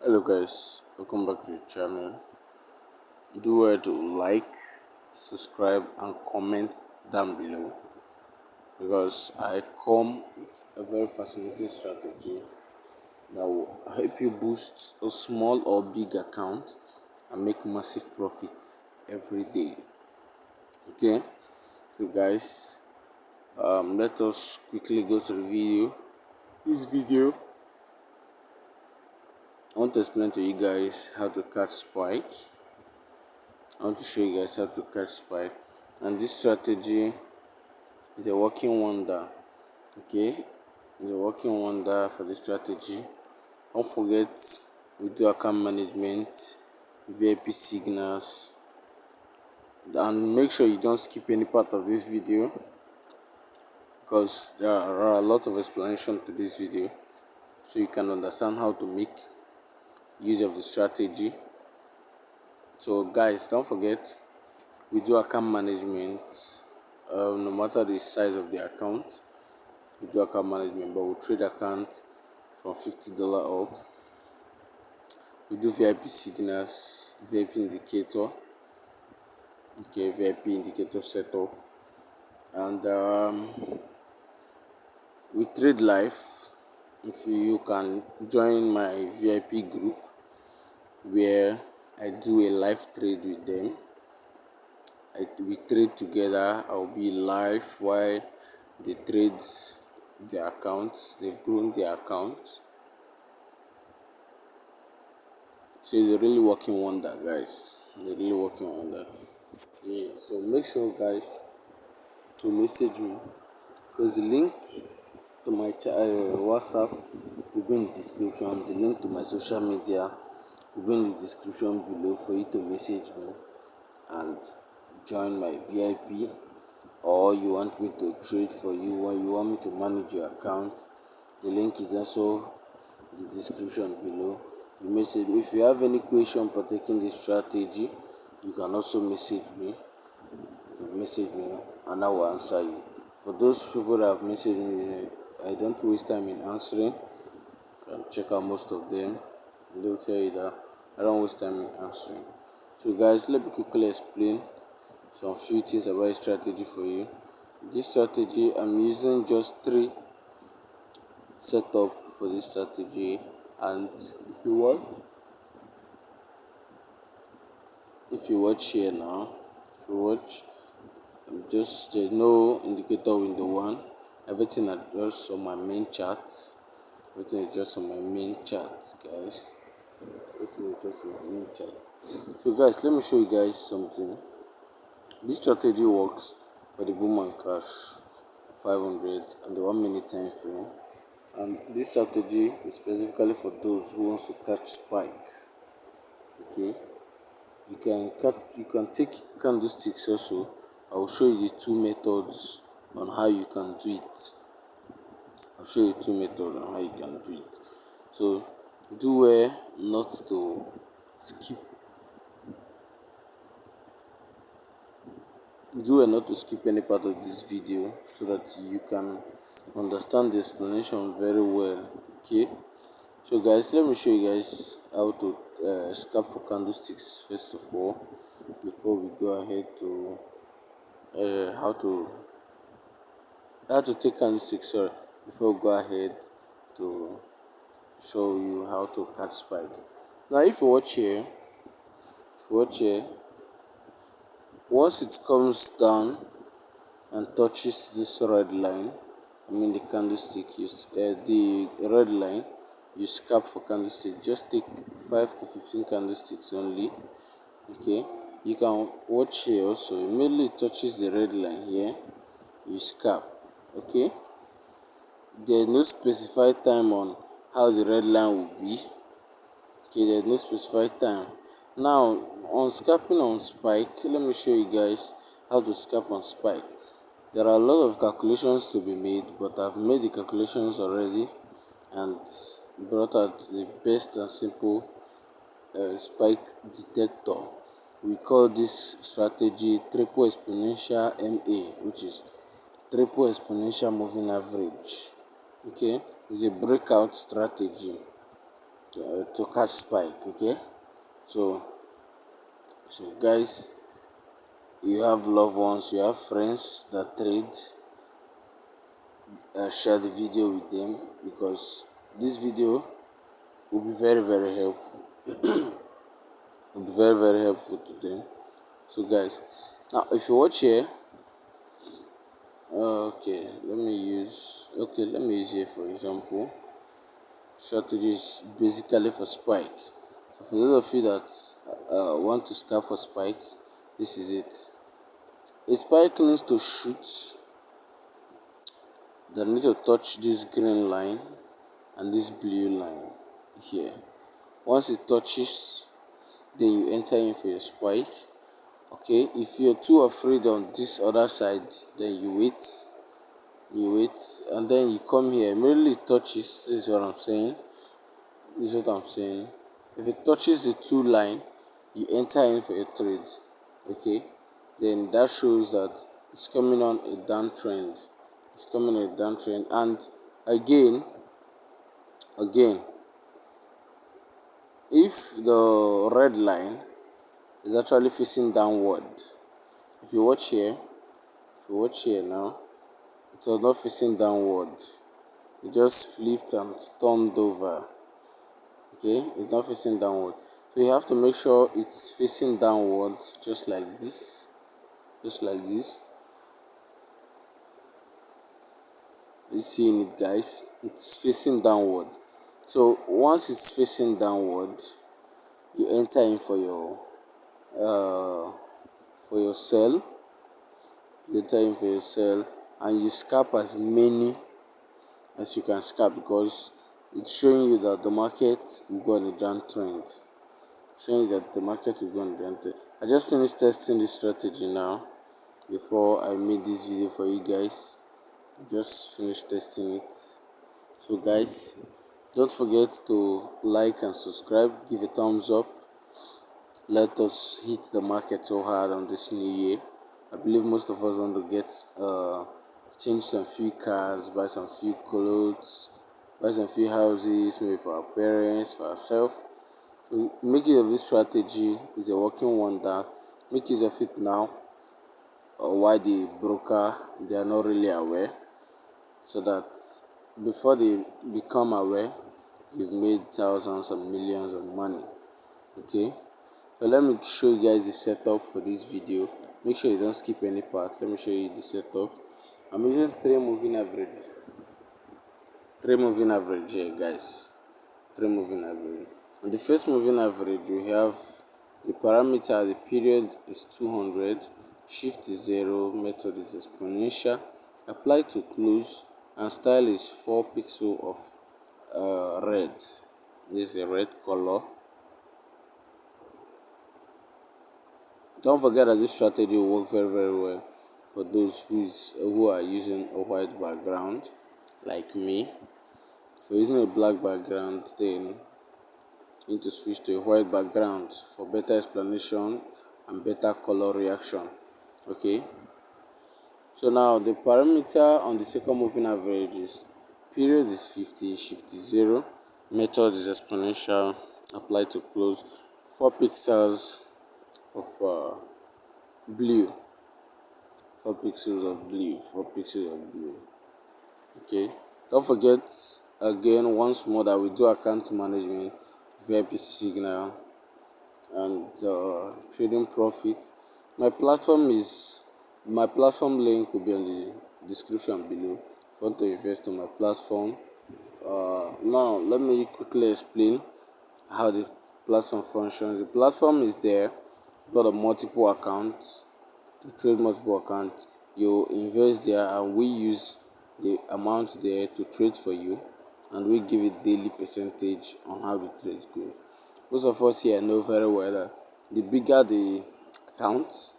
Hello guys, welcome back to the channel. Do well to like, subscribe and comment down below because I come with a very fascinating strategy that will help you boost a small or big account and make massive profits every day. Okay, so guys, let us quickly go to the video. This video I want to explain to you guys how to catch spike. I want to show you guys how to catch spike, and this strategy is a working wonder. Okay, it's a working wonder for this strategy. Don't forget, we do account management, VIP signals, and make sure you don't skip any part of this video because there are a lot of explanation to this video, so you can understand how to make use of the strategy. So guys, don't forget, we do account management. No matter the size of the account, we do account management, but we trade account from $50 up. We do VIP signals, VIP indicator, okay, VIP indicator setup, and we trade live. If you can join my VIP group where I do a live trade with them. We trade together. I'll be live while they trade their accounts. They've grown their accounts. So it's a really working wonder, guys. It's a really working wonder. Yeah. So make sure, guys, to message me because the link to my WhatsApp will be in the description. The link to my social media will be in the description below for you to message me and join my VIP, or you want me to trade for you, or you want me to manage your account. The link is also in the description below. You message me if you have any question pertaining this strategy. You can also message me. And I will answer you. For those people that have messaged me, I don't waste time in answering. You can check out most of them. They'll tell you that I don't waste time in answering. So guys, let me quickly explain some few things about this strategy for you. This strategy, I'm using just 3 setup for this strategy, and if you watch here now, if you watch, just there's no indicator window 1. Everything is just on my main chart. Everything is just on my main chart, guys. Everything is just on my main chart. So guys, let me show you guys something. This strategy works for the boom and crash 500 and the 1 minute time frame. And this strategy is specifically for those who wants to catch spike. Okay, you can take candlesticks also. I will show you the 2 methods on how you can do it. I'll show you 2 methods on how you can do it. So do well not to skip any part of this video so that you can understand the explanation very well. Okay, so guys, let me show you guys how to scalp for candlesticks first of all, before we go ahead to how to take candlesticks. Sorry, before we go ahead to show you how to catch spike. Now if you watch here, once it comes down and touches this red line, I mean the candlestick, the red line, you scalp for candlestick. Just take 5 to 15 candlesticks only. Okay, you can watch here also. Immediately it touches the red line here, you scalp. Okay, there's no specified time on how the red line will be. Okay, there's no specified time. Now on scalping on spike, let me show you guys how to scalp on spike. There are a lot of calculations to be made, but I've made the calculations already and brought out the best and simple spike detector. We call this strategy triple exponential MA, which is triple exponential moving average. Okay, it's a breakout strategy. to catch spike. Okay, so guys, you have loved ones, you have friends that trade, share the video with them, because this video will be very helpful, will be very helpful to them. So guys, now if you watch here, let me use here for example strategies basically for spike. So for those of you that want to scalp for spike, this is it. A spike needs to shoot, that needs to touch this green line and this blue line here. Once it touches, then you enter in for your spike. Okay, if you're too afraid on this other side, then you wait, and then you come here. Immediately it touches, this is what I'm saying. If it touches the two line, you enter in for a trade. Okay, then that shows that it's coming on a downtrend. And again, if the red line is actually facing downward, if you watch here now, it was not facing downward. It just flipped and turned over. Okay, it's not facing downward, so you have to make sure it's facing downward, just like this. You seeing it, guys? It's facing downward. So once it's facing downward, you enter in for your sell. And you scalp as many as you can scalp, because it's showing you that the market will go on a downtrend. I just finished testing this strategy now before I made this video for you guys. Just finished testing it. So guys, don't forget to like and subscribe, give a thumbs up. Let us hit the market so hard on this new year. I believe most of us want to get change some few cars, buy some few clothes, buy some few houses, maybe for our parents, for ourselves. So make use of this strategy. It's a working wonder. Make use of it now, or why the broker, they are not really aware, so that before they become aware, you've made thousands and millions of money. Okay, so let me show you guys the setup for this video. Make sure you don't skip any part. Let me show you the setup. I'm using three moving average here, guys. Three moving average. On the first moving average, we have the parameter, the period is 200, shift is 0, method is exponential, apply to close, and style is 4 pixels of red. This is a red color. Don't forget that this strategy will work very well for those who are using a white background like me. If you're using a black background, then you need to switch to a white background for better explanation and better color reaction. Okay, so now the parameter on the second moving average is period is 50, shift is 0, method is exponential, apply to close, 4 pixels of blue, 4 pixels of blue. Okay, don't forget again once more that we do account management, VIP signal, and trading profit. My platform link will be on the description below if you want to invest in my platform. Now let me quickly explain how the platform functions. The platform is there, got a multiple accounts. To trade multiple accounts, you invest there, and we use the amount there to trade for you, and we give it daily percentage on how the trade goes. Most of us here know very well that the bigger the account,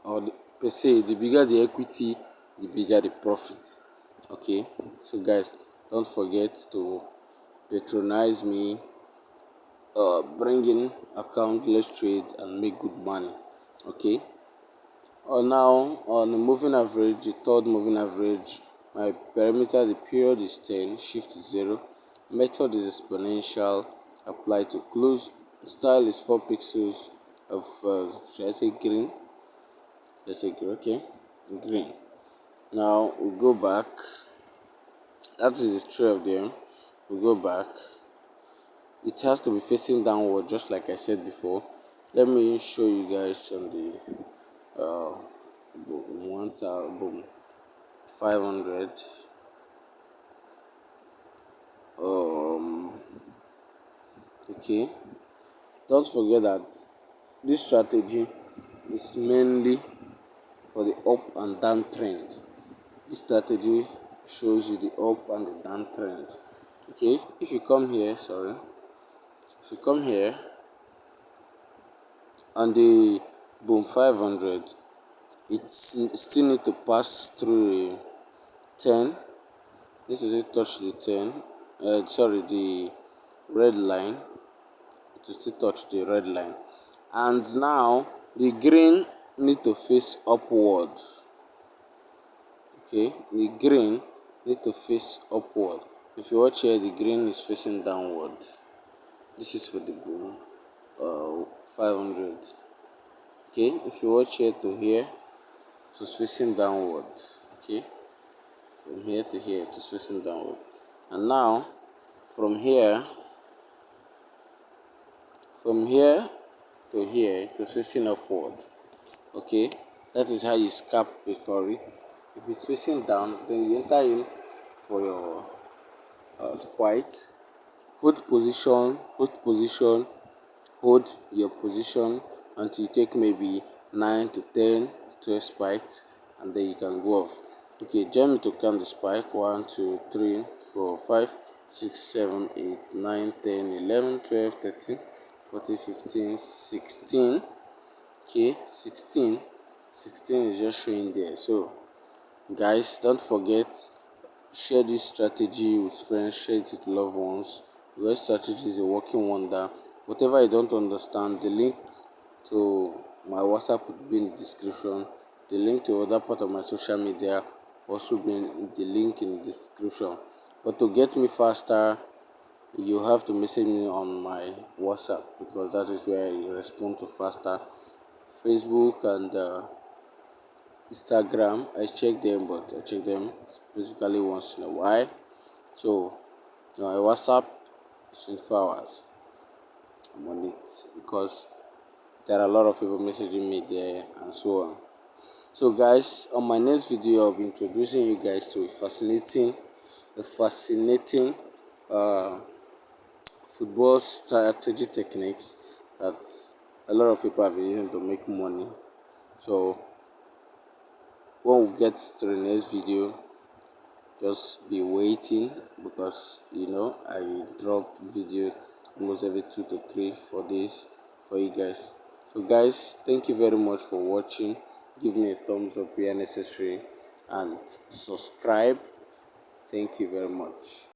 or per se, the bigger the equity, the bigger the profit. Okay, so guys, don't forget to patronize me, bring in account, let's trade and make good money. Okay, now on the moving average, the third moving average, my parameter, the period is 10, shift is 0, Method is exponential. Apply to close. Style is 4 pixels of should I say green? Let's say green. Okay, green. Now we go back. That is the three of them. We go back. It has to be facing downward, just like I said before. Let me show you guys on the boom, 1000, boom, 500. Okay, don't forget that this strategy is mainly for the up and down trend. This strategy shows you the up and the down trend. Okay, if you come here, if you come here on the boom 500, it's still need to pass through 10. This is it, touch the 10, the red line. To still touch the red line, and now the green need to face upward. Okay, the green need to face upward. If you watch here, the green is facing downward. This is for the boom 500. Okay, if you watch here to here, it was facing downward. Okay, from here to here, it was facing downward, and now from here to here, it was facing upward. Okay, that is how you scalp for it. If it's facing down, then you enter in for your spike. Hold position, hold your position until you take maybe 9 to 10 to a spike, and then you can go off. Okay, join me to count the spike. 1 2 3 4 5 6 7 8 9 10 11 12 13 14 15 16. Okay, 16 is just showing there. So guys, don't forget, share this strategy with friends, share it with loved ones, because strategy is a working wonder. Whatever you don't understand, the link to my WhatsApp would be in the description. The link to other part of my social media also be in the link in the description. But to get me faster, you have to message me on my WhatsApp, because that is where I respond to faster. Facebook and Instagram, I check them, but I check them basically once in a while. So my WhatsApp is 24 hours. I'm on it because there are a lot of people messaging me there and so on. So guys, on my next video, I'll be introducing you guys to a fascinating football strategy techniques that a lot of people have been using to make money. So when we get to the next video, just be waiting, because I drop video almost every 2 to 3 4 days for you guys. So guys, thank you very much for watching. Give me a thumbs up where necessary and subscribe. Thank you very much.